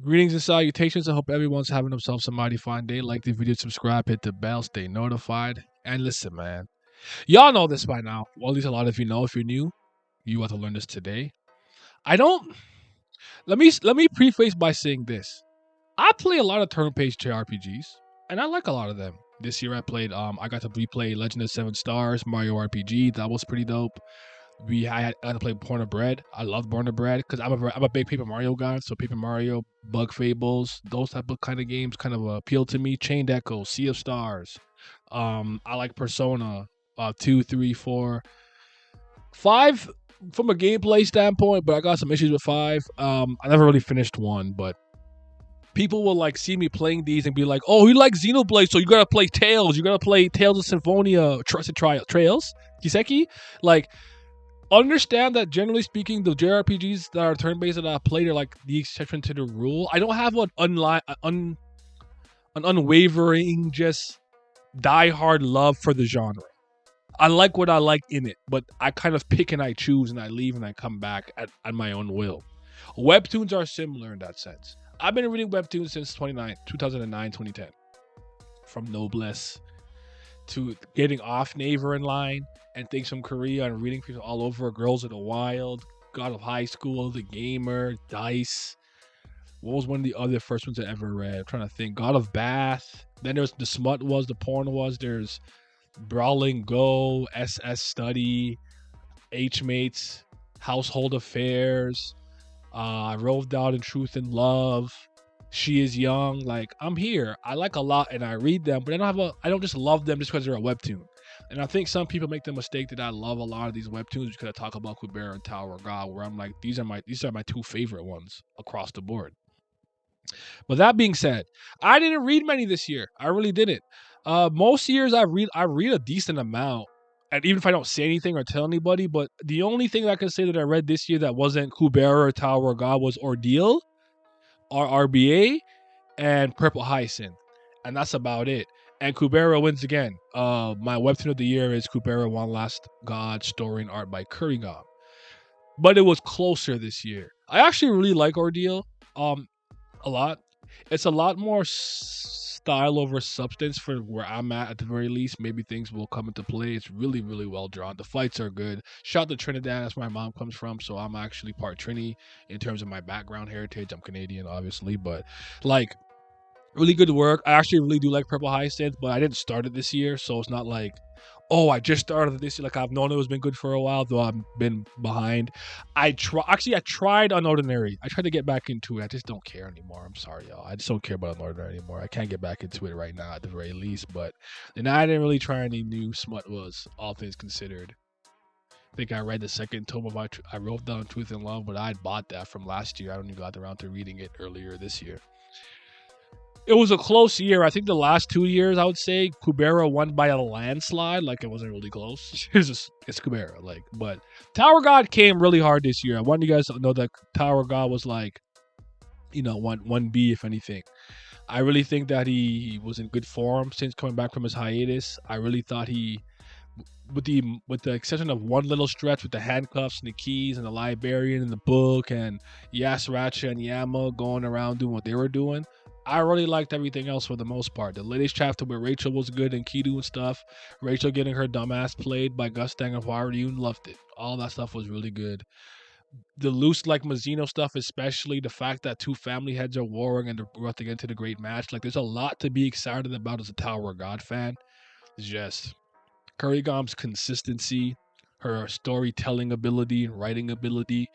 Greetings and salutations. I hope everyone's having themselves a mighty fine day. Like the video, subscribe, hit the bell, stay notified. And listen, man. Y'all know this by now. Well, at least a lot of you know. If you're new, you have to learn this today. I don't. Let me preface by saying this. I play a lot of turn-based JRPGs, and I like a lot of them. This year I played. I got to replay Legend of Seven Stars, Mario RPG. That was pretty dope. I had to play Born of Bread. I love Born of Bread because I'm a big Paper Mario guy. So Paper Mario, Bug Fables, those type of kind of games kind of appeal to me. Chained Echo, Sea of Stars. I like Persona, 2, 3, 4, 5 from a gameplay standpoint, but I got some issues with 5. I never really finished 1, but people will like see me playing these and be like, "Oh, you like Xenoblade, so you gotta play Tales. You gotta play Tales of Symphonia, Trails, Kiseki." Like, understand that generally speaking, the JRPGs that are turn-based that I played are like the exception to the rule. I don't have an unwavering, just die-hard love for the genre. I like what I like in it, but I kind of pick and I choose and I leave and I come back at my own will. Webtoons are similar in that sense. I've been reading Webtoons since 2009, 2010. From Noblesse to getting off Naver in line and things from Korea and reading people all over, Girls in the Wild, God of High School, The Gamer, Dice. What was one of the other first ones I ever read? I'm trying to think. God of Bath. Then there's the smut was, the porn was. There's Brawling Go, SS Study, H Mates, Household Affairs. I roved out in Truth and Love. She is Young. Like, I'm here. I like a lot and I read them, but I don't just love them just because they're a webtoon. And I think some people make the mistake that I love a lot of these webtoons because I talk about Kubera and Tower of God, where I'm like, these are my two favorite ones across the board. But that being said, I didn't read many this year. I really didn't. Most years I read a decent amount, and even if I don't say anything or tell anybody, but the only thing that I can say that I read this year that wasn't Kubera or Tower of God was Ordeal, RRBA, and Purple Hyacinth, and that's about it. And Kubera wins again. My webtoon of the year is Kubera One Last God, story and art by Kurigam. But it was closer this year. I actually really like Ordeal. A lot. It's a lot more style over substance for where I'm at the very least. Maybe things will come into play. It's really, really well drawn. The fights are good. Shout out to Trinidad, that's where my mom comes from. So I'm actually part Trini in terms of my background heritage. I'm Canadian, obviously, but like really good work. I actually really do like Purple Hyacinth, but I didn't start it this year, so it's not like, oh, I just started it this year. Like I've known it has been good for a while, though I've been behind. I tried Unordinary. I tried to get back into it. I just don't care anymore. I'm sorry, y'all. I just don't care about Unordinary anymore. I can't get back into it right now at the very least. But then I didn't really try any new smut was all things considered. I think I read the second tome of I wrote down Truth and Love, but I had bought that from last year. I only got around to reading it earlier this year. It was a close year. I think the last 2 years, I would say, Kubera won by a landslide. Like it wasn't really close. It's Kubera. Like, but Tower God came really hard this year. I want you guys to know that Tower God was like, one B if anything. I really think that he was in good form since coming back from his hiatus. I really thought he, with the exception of one little stretch with the handcuffs and the keys and the librarian and the book and Yasracha and Yama going around doing what they were doing, I really liked everything else for the most part. The latest chapter where Rachel was good and Kidu and stuff, Rachel getting her dumbass played by Gustang and Varyun, loved it. All that stuff was really good. The loose like Mazzino stuff, especially the fact that two family heads are warring and they're about to get into the great match. Like there's a lot to be excited about as a Tower of God fan. It's just Kurigam's consistency, her storytelling ability and writing ability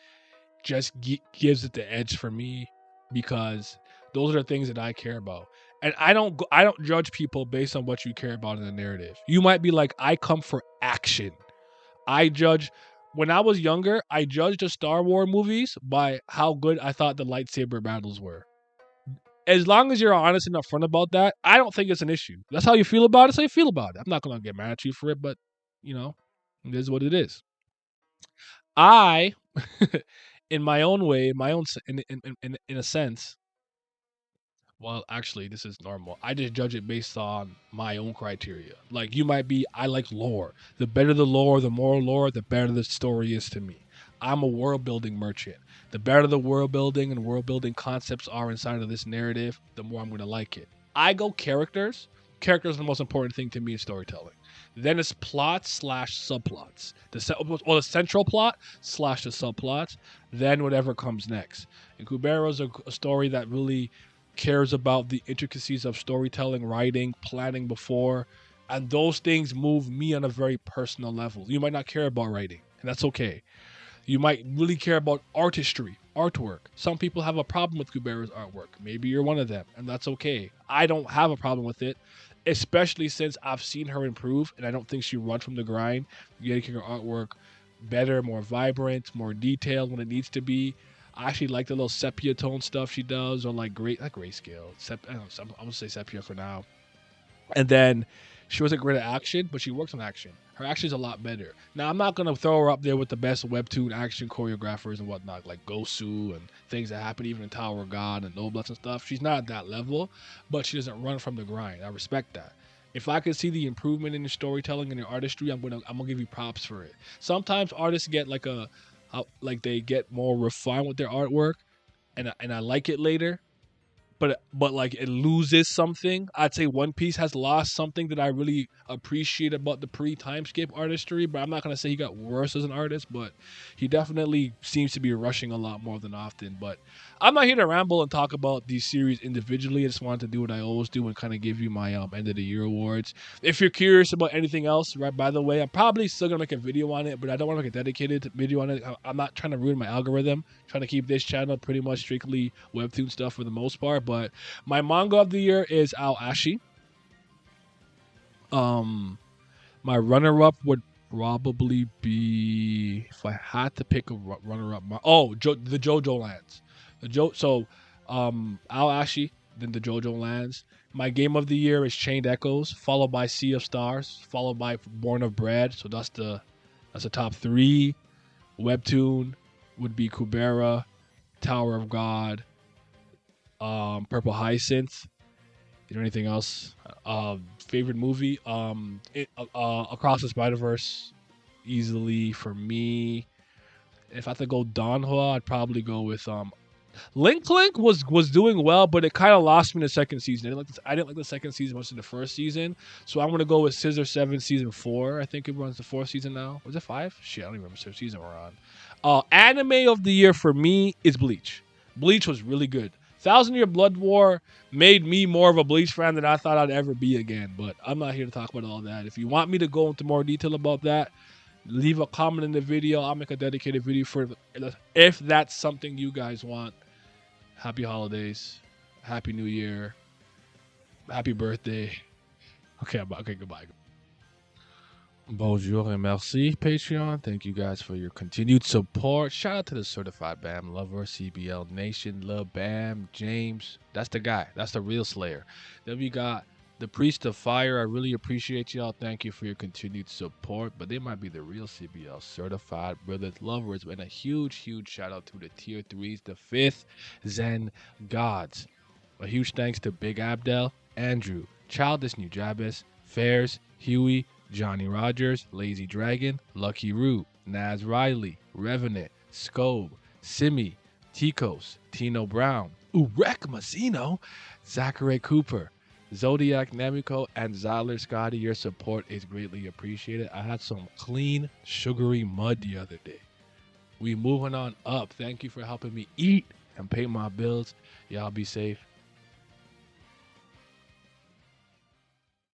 just gives it the edge for me because those are the things that I care about. And I don't judge people based on what you care about in the narrative. You might be like, I come for action. I judge when I was younger, I judged the Star Wars movies by how good I thought the lightsaber battles were. As long as you're honest and upfront about that, I don't think it's an issue. That's how you feel about it. So you feel about it. I'm not gonna get mad at you for it, but you know, it is what it is. I, in my own way, my own in a sense, well, actually, this is normal. I just judge it based on my own criteria. Like you might be, I like lore. The better the lore, the more lore, the better the story is to me. I'm a world building merchant. The better the world building and world building concepts are inside of this narrative, the more I'm going to like it. I go characters. Characters are the most important thing to me in storytelling. Then it's plots slash subplots. The central plot slash the subplots. Then whatever comes next. And Kubera is a story that really cares about the intricacies of storytelling, writing, planning before, and those things move me on a very personal level. You might not care about writing, and that's okay. You might really care about artistry, artwork. Some people have a problem with Kubera's artwork. Maybe you're one of them, and that's okay. I don't have a problem with it, especially since I've seen her improve, and I don't think she runs from the grind, making her artwork better, more vibrant, more detailed when it needs to be. I actually like the little sepia tone stuff she does, or like not grayscale. I don't know, I'm gonna say sepia for now. And then she wasn't great at action, but she works on action. Her action is a lot better. Now, I'm not going to throw her up there with the best Webtoon action choreographers and whatnot, like Gosu and things that happen even in Tower of God and Noblesse and stuff. She's not at that level, but she doesn't run from the grind. I respect that. If I can see the improvement in your storytelling and your artistry, I'm gonna give you props for it. Sometimes artists get like they get more refined with their artwork, and I like it later, but like it loses something. I'd say One Piece has lost something that I really appreciate about the pre-time skip artistry, but I'm not gonna say he got worse as an artist, but he definitely seems to be rushing a lot more than often. But I'm not here to ramble and talk about these series individually. I just wanted to do what I always do and kind of give you my end of the year awards. If you're curious about anything else, right, by the way, I'm probably still gonna make a video on it, but I don't want to make a dedicated video on it. I'm not trying to ruin my algorithm. I'm trying to keep this channel pretty much strictly Webtoon stuff for the most part. But my manga of the year is Ao Ashi. My runner-up would probably be, if I had to pick a runner-up. The JoJo Lands. Ao Ashi, then the JoJo Lands. My game of the year is Chained Echoes, followed by Sea of Stars, followed by Born of Bread. So that's the top three. Webtoon would be Kubera, Tower of God, Purple Hyacinth. Is there anything else? Favorite movie? Across the Spider-Verse, easily for me. If I had to go Donhua, I'd probably go with Link Clink was doing well, but it kind of lost me in the second season. I didn't like the second season much in the first season, so I'm gonna go with Scissor 7 season 4. I think it runs the fourth season now. Was it 5? Shit, I don't even remember which season we're on. Anime of the year for me is Bleach. Bleach was really good. Thousand Year Blood War made me more of a Bleach fan than I thought I'd ever be again. But I'm not here to talk about all that. If you want me to go into more detail about that, leave a comment in the video. I'll make a dedicated video for it if that's something you guys want. Happy holidays. Happy New Year. Happy birthday. Okay, goodbye. Bonjour and merci, Patreon. Thank you guys for your continued support. Shout out to the Certified BAM Lover, CBL Nation, Lil Bam, James. That's the guy. That's the real Slayer. Then we got the Priest of Fire. I really appreciate y'all. Thank you for your continued support. But they might be the real CBL Certified Brothers Lovers. And a huge, huge shout out to the Tier 3s, the 5th Zen Gods. A huge thanks to Big Abdel, Andrew, Childish Nujabes, Fairs, Huey, Johnny Rogers, Lazy Dragon, Lucky Roo, Naz Riley, Revenant, Scobe, Simi, Ticos, Tino Brown, Urek Mazzino, Zachary Cooper, Zodiac Namiko, and Zyler Scotty. Your support is greatly appreciated. I had some clean, sugary mud the other day. We moving on up. Thank you for helping me eat and pay my bills. Y'all be safe.